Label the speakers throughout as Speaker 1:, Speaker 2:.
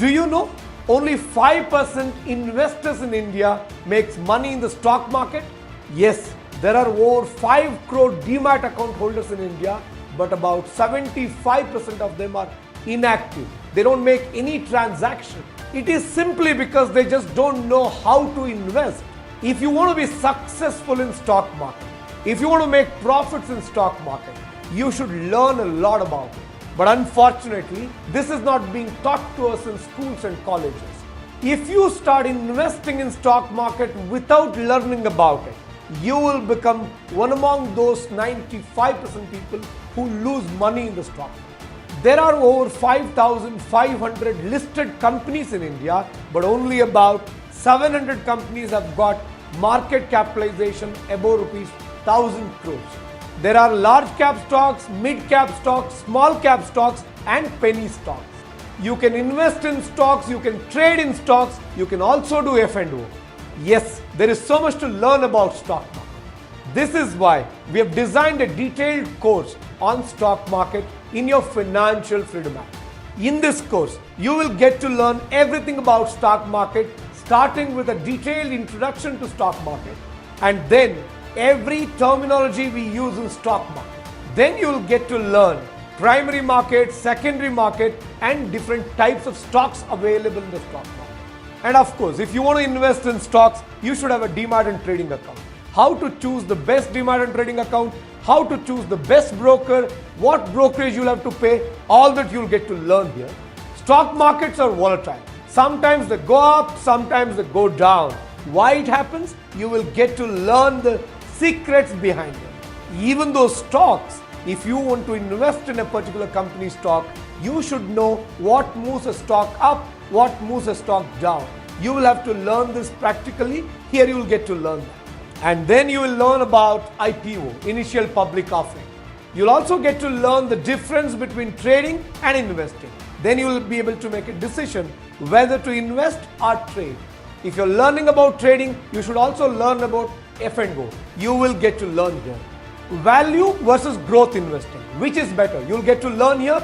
Speaker 1: Do you know only 5% investors in India makes money in the stock market? Yes, there are over 5 crore demat account holders in India, but about 75% of them are inactive. They don't make any transaction. It is simply because they just don't know how to invest. If you want to be successful in stock market, if you want to make profits in stock market, you should learn a lot about it. But unfortunately, this is not being taught to us in schools and colleges. If you start investing in stock market without learning about it, you will become one among those 95% people who lose money in the stock market. There are over 5,500 listed companies in India, but only about 700 companies have got market capitalization above rupees 1,000 crores. There are large cap stocks, mid cap stocks, small cap stocks and penny stocks. You can invest in stocks, you can trade in stocks, you can also do F&O. Yes, there is so much to learn about stock market. This is why we have designed a detailed course on stock market in your Financial Freedom app. In this course, you will get to learn everything about stock market, starting with a detailed introduction to stock market, and then every terminology we use in stock market. Then you will get to learn primary market, secondary market, and different types of stocks available in the stock market. And of course, if you want to invest in stocks, you should have a demat and trading account. How to choose the best demat and trading account, how to choose the best broker, what brokerage you'll have to pay, all that you'll get to learn here. Stock markets are volatile. Sometimes they go up, sometimes they go down. Why it happens? You will get to learn the secrets behind it. Even those stocks, if you want to invest in a particular company stock, you should know what moves a stock up, what moves a stock down. You will have to learn this practically. Here you will get to learn that. And then you will learn about IPO, initial public offering. You'll also get to learn the difference between trading and investing. Then you will be able to make a decision whether to invest or trade. If you're learning about trading, you should also learn about F&O. You will get to learn here. Value versus growth investing, which is better? You'll get to learn here,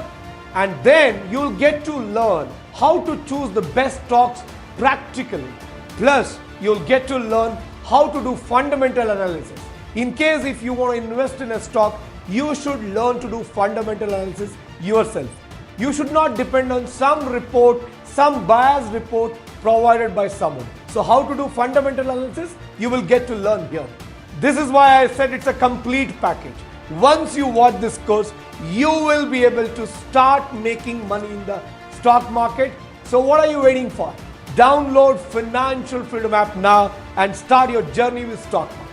Speaker 1: and then you'll get to learn how to choose the best stocks practically. Plus, you'll get to learn how to do fundamental analysis. In case if you want to invest in a stock, you should learn to do fundamental analysis yourself. You should not depend on some report, some biased report provided by someone. So how to do fundamental analysis? You will get to learn here. This is why I said it's a complete package. Once you watch this course, you will be able to start making money in the stock market. So what are you waiting for? Download Financial Freedom app now and start your journey with stock market.